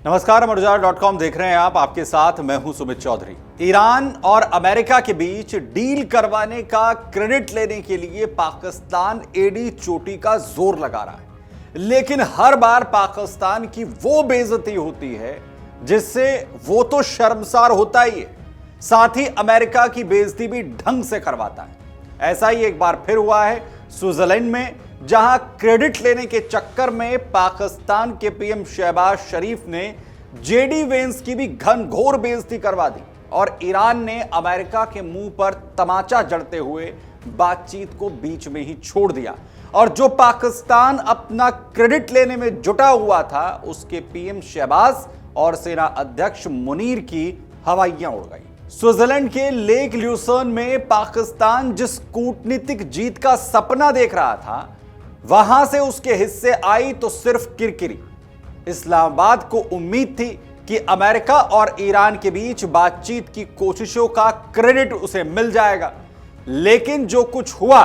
नमस्कार, अमरउजाला.com देख रहे हैं आप। आपके साथ मैं हूं सुमित चौधरी। ईरान और अमेरिका के बीच डील करवाने का क्रेडिट लेने के लिए पाकिस्तान एड़ी चोटी का जोर लगा रहा है, लेकिन हर बार पाकिस्तान की वो बेइज्जती होती है जिससे वो तो शर्मसार होता ही है, साथ ही अमेरिका की बेइज्जती भी ढंग से करवाता है। ऐसा ही एक बार फिर हुआ है स्विट्जरलैंड में, जहां क्रेडिट लेने के चक्कर में पाकिस्तान के पीएम शहबाज शरीफ ने जेडी वेंस की भी घनघोर बेइज्जती करवा दी और ईरान ने अमेरिका के मुंह पर तमाचा जड़ते हुए बातचीत को बीच में ही छोड़ दिया। और जो पाकिस्तान अपना क्रेडिट लेने में जुटा हुआ था, उसके पीएम शहबाज और सेना अध्यक्ष मुनीर की हवाइयां उड़ गई। स्विट्जरलैंड के लेक ल्यूसर्न में पाकिस्तान जिस कूटनीतिक जीत का सपना देख रहा था, वहां से उसके हिस्से आई तो सिर्फ किरकिरी। इस्लामाबाद को उम्मीद थी कि अमेरिका और ईरान के बीच बातचीत की कोशिशों का क्रेडिट उसे मिल जाएगा, लेकिन जो कुछ हुआ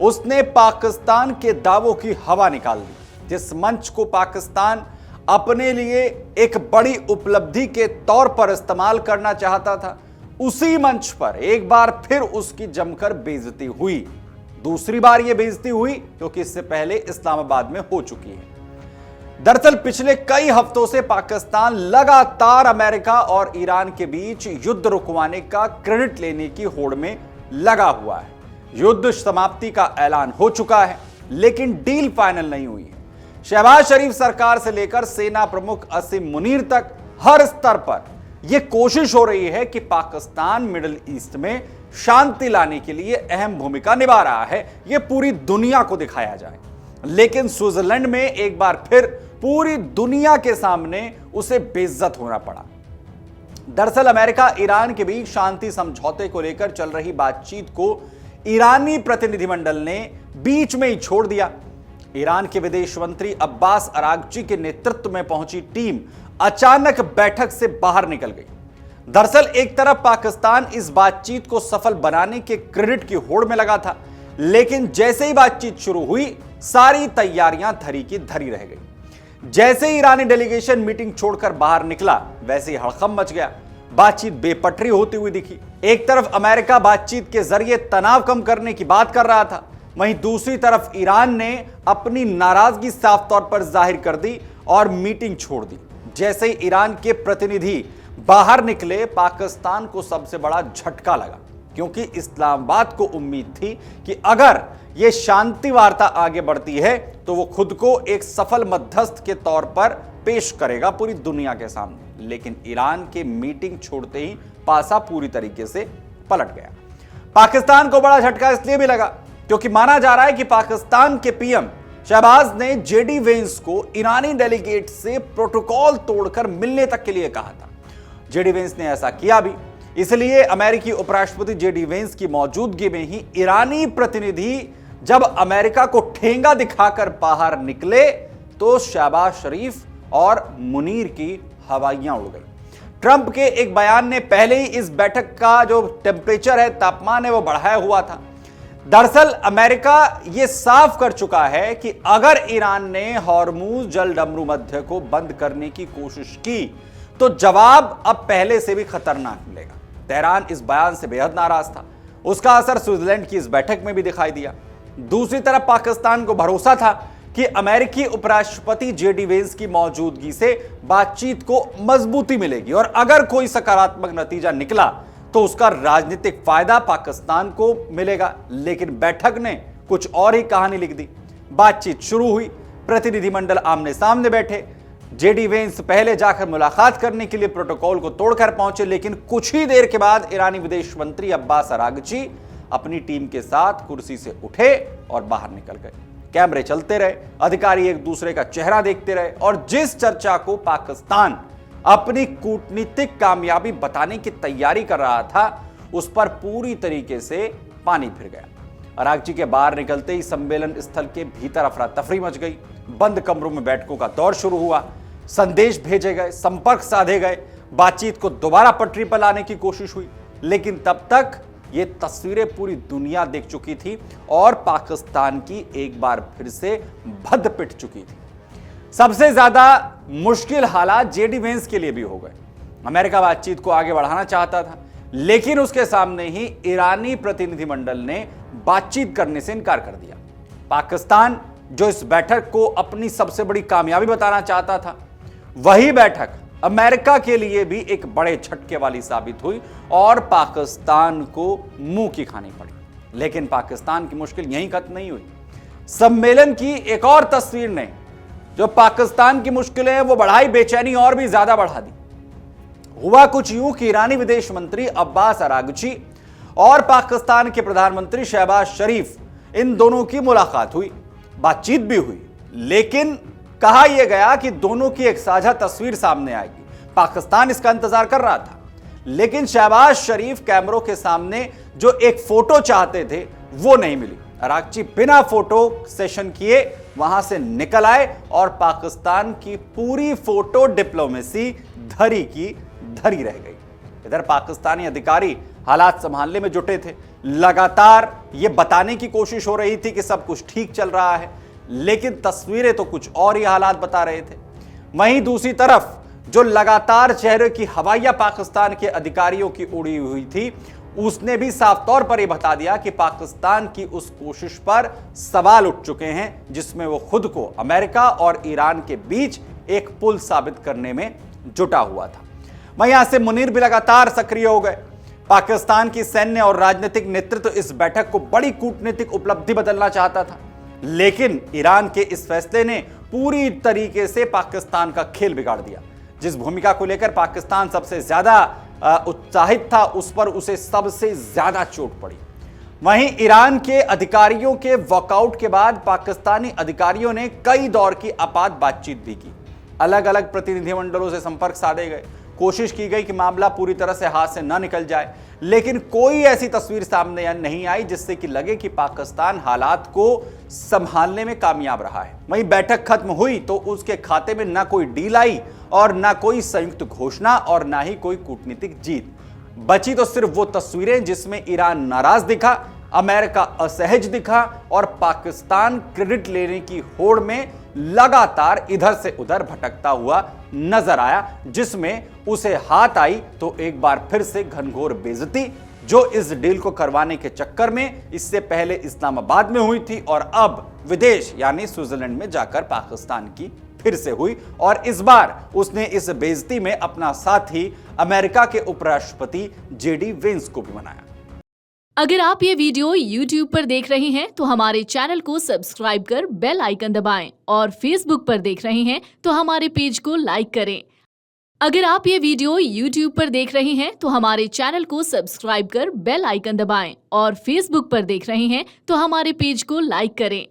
उसने पाकिस्तान के दावों की हवा निकाल दी। जिस मंच को पाकिस्तान अपने लिए एक बड़ी उपलब्धि के तौर पर इस्तेमाल करना चाहता था, उसी मंच पर एक बार फिर उसकी जमकर बेइज्जती हुई। दूसरी बार यह बेइज्जती हुई क्योंकि इससे पहले इस्लामाबाद में हो चुकी है। दरअसल पिछले कई हफ्तों से पाकिस्तान लगातार अमेरिका और ईरान के बीच युद्ध रुकवाने का क्रेडिट लेने की होड़ में लगा हुआ है। युद्ध समाप्ति का ऐलान हो चुका है, लेकिन डील फाइनल नहीं हुई है। शहबाज शरीफ सरकार से लेकर सेना प्रमुख असीम मुनीर तक हर स्तर पर यह कोशिश हो रही है कि पाकिस्तान मिडिल ईस्ट में शांति लाने के लिए अहम भूमिका निभा रहा है, यह पूरी दुनिया को दिखाया जाए। लेकिन स्विट्जरलैंड में एक बार फिर पूरी दुनिया के सामने उसे बेइज्जत होना पड़ा। दरअसल अमेरिका ईरान के बीच शांति समझौते को लेकर चल रही बातचीत को ईरानी प्रतिनिधिमंडल ने बीच में ही छोड़ दिया। ईरान के विदेश मंत्री अब्बास अरागची के नेतृत्व में पहुंची टीम अचानक बैठक से बाहर निकल गई। दरअसल एक तरफ पाकिस्तान इस बातचीत को सफल बनाने के क्रेडिट की होड़ में लगा था, लेकिन जैसे ही बातचीत शुरू हुई, सारी तैयारियां धरी की धरी रह गई। जैसे ही ईरानी डेलीगेशन मीटिंग छोड़कर बाहर निकला, वैसे ही हड़कंप मच गया। बातचीत बेपटरी होती हुई दिखी। एक तरफ अमेरिका बातचीत के जरिए तनाव कम करने की बात कर रहा था, वहीं दूसरी तरफ ईरान ने अपनी नाराजगी साफ तौर पर जाहिर कर दी और मीटिंग छोड़ दी। जैसे ही ईरान के प्रतिनिधि बाहर निकले, पाकिस्तान को सबसे बड़ा झटका लगा, क्योंकि इस्लामाबाद को उम्मीद थी कि अगर यह शांति वार्ता आगे बढ़ती है तो वो खुद को एक सफल मध्यस्थ के तौर पर पेश करेगा पूरी दुनिया के सामने। लेकिन ईरान के मीटिंग छोड़ते ही पासा पूरी तरीके से पलट गया। पाकिस्तान को बड़ा झटका इसलिए भी लगा क्योंकि माना जा रहा है कि पाकिस्तान के पीएम शहबाज ने जेडी वेंस को ईरानी डेलीगेट से प्रोटोकॉल तोड़कर मिलने तक के लिए कहा था। जेडी वेंस ने ऐसा किया भी, इसलिए अमेरिकी उपराष्ट्रपति जेडी वेंस की मौजूदगी में ही ईरानी प्रतिनिधि जब अमेरिका को ठेंगा दिखाकर बाहर निकले तो शहबाज शरीफ और मुनीर की हवाइयां उड़ गई। ट्रंप के एक बयान ने पहले ही इस बैठक का जो टेम्परेचर है, तापमान है, वो बढ़ाया हुआ था। दरअसल अमेरिका यह साफ कर चुका है कि अगर ईरान ने हॉर्मुज जलडमरू मध्य को बंद करने की कोशिश की तो जवाब अब पहले से भी खतरनाक मिलेगा। तेहरान इस बयान से बेहद नाराज था। उसका असर स्विट्जरलैंड की इस बैठक में भी दिखाई दिया। दूसरी तरफ पाकिस्तान को भरोसा था कि अमेरिकी उपराष्ट्रपति जेडी वेंस की मौजूदगी से बातचीत को मजबूती मिलेगी और अगर कोई सकारात्मक नतीजा निकला तो उसका राजनीतिक फायदा पाकिस्तान को मिलेगा। लेकिन बैठक ने कुछ और ही कहानी लिख दी। बातचीत शुरू हुई, प्रतिनिधिमंडल आमने सामने बैठे। जेडी वेंस पहले जाकर मुलाकात करने के लिए प्रोटोकॉल को तोड़कर पहुंचे, लेकिन कुछ ही देर के बाद ईरानी विदेश मंत्री अब्बास अरागची अपनी टीम के साथ कुर्सी से उठे और बाहर निकल गए। कैमरे चलते रहे, अधिकारी एक दूसरे का चेहरा देखते रहे और जिस चर्चा को पाकिस्तान अपनी कूटनीतिक कामयाबी बताने की तैयारी कर रहा था, उस पर पूरी तरीके से पानी फिर गया। अरागची के बाहर निकलते ही सम्मेलन स्थल के भीतर अफरा तफरी मच गई। बंद कमरों में बैठकों का दौर शुरू हुआ, संदेश भेजे गए, संपर्क साधे गए, बातचीत को दोबारा पटरी पर लाने की कोशिश हुई। लेकिन तब तक ये तस्वीरें पूरी दुनिया देख चुकी थी और पाकिस्तान की एक बार फिर से भद्द पिट चुकी थी। सबसे ज्यादा मुश्किल हालात जेडी वेंस के लिए भी हो गए। अमेरिका बातचीत को आगे बढ़ाना चाहता था, लेकिन उसके सामने ही ईरानी प्रतिनिधिमंडल ने बातचीत करने से इनकार कर दिया। पाकिस्तान जो इस बैठक को अपनी सबसे बड़ी कामयाबी बताना चाहता था, वही बैठक अमेरिका के लिए भी एक बड़े झटके वाली साबित हुई और पाकिस्तान को मुंह की खानी पड़ी। लेकिन पाकिस्तान की मुश्किल यहीं खत्म नहीं हुई। सम्मेलन की एक और तस्वीर ने जो पाकिस्तान की मुश्किलें वो बढ़ाई, बेचैनी और भी ज्यादा बढ़ा दी। हुआ कुछ यूं कि ईरानी विदेश मंत्री अब्बास अरागची और पाकिस्तान के प्रधानमंत्री शहबाज शरीफ, इन दोनों की मुलाकात हुई, बातचीत भी हुई, लेकिन कहा यह गया कि दोनों की एक साझा तस्वीर सामने आएगी। पाकिस्तान इसका इंतजार कर रहा था, लेकिन शहबाज शरीफ कैमरों के सामने जो एक फोटो चाहते थे वो नहीं मिली। अरागची बिना फोटो सेशन किए वहां से निकल आए और पाकिस्तान की पूरी फोटो डिप्लोमेसी धरी की धरी रह गई। इधर पाकिस्तानी अधिकारी हालात संभालने में जुटे थे। लगातार यह बताने की कोशिश हो रही थी कि सब कुछ ठीक चल रहा है, लेकिन तस्वीरें तो कुछ और ही हालात बता रहे थे। वहीं दूसरी तरफ जो लगातार चेहरे की हवाइयां पाकिस्तान के अधिकारियों की उड़ी हुई थी, उसने भी साफ तौर पर यह बता दिया कि पाकिस्तान की उस कोशिश पर सवाल उठ चुके हैं जिसमें वो खुद को अमेरिका और ईरान के बीच एक पुल साबित करने में जुटा हुआ था। वहीं यहां से मुनीर भी लगातार सक्रिय हो गए। पाकिस्तान की सैन्य और राजनीतिक नेतृत्व इस बैठक को बड़ी कूटनीतिक उपलब्धि बदलना चाहता था, लेकिन ईरान के इस फैसले ने पूरी तरीके से पाकिस्तान का खेल बिगाड़ दिया। जिस भूमिका को लेकर पाकिस्तान सबसे ज्यादा उत्साहित था, उस पर उसे सबसे ज्यादा चोट पड़ी। वहीं ईरान के अधिकारियों के वॉकआउट के बाद पाकिस्तानी अधिकारियों ने कई दौर की आपात बातचीत भी की। अलग अलग प्रतिनिधिमंडलों से संपर्क साधे गए, कोशिश की गई कि मामला पूरी तरह से हाथ से न निकल जाए, लेकिन कोई ऐसी तस्वीर सामने नहीं आई जिससे कि लगे कि पाकिस्तान हालात को संभालने में कामयाब रहा है। वहीं बैठक खत्म हुई तो उसके खाते में ना कोई डील आई और ना कोई संयुक्त घोषणा और ना ही कोई कूटनीतिक जीत। बची तो सिर्फ वो तस्वीरें जिसमें ईरान नाराज दिखा, अमेरिका असहज दिखा और पाकिस्तान क्रेडिट लेने की होड़ में लगातार इधर से उधर भटकता हुआ नजर आया, जिसमें उसे हाथ आई तो एक बार फिर से घनघोर बेइज्जती जो इस डील को करवाने के चक्कर में इससे पहले इस्लामाबाद में हुई थी और अब विदेश यानी स्विट्जरलैंड में जाकर पाकिस्तान की फिर से हुई। और इस बार उसने इस बेइज्जती में अपना साथी अमेरिका के उपराष्ट्रपति जेडी वेंस को भी मनाया। अगर आप ये वीडियो YouTube पर देख रहे हैं तो हमारे चैनल को सब्सक्राइब कर बेल आइकन दबाएं और Facebook पर देख रहे हैं तो हमारे पेज को लाइक करें। अगर आप ये वीडियो YouTube पर देख रहे हैं तो हमारे चैनल को सब्सक्राइब कर बेल आइकन दबाएं और Facebook पर देख रहे हैं तो हमारे पेज को लाइक करें।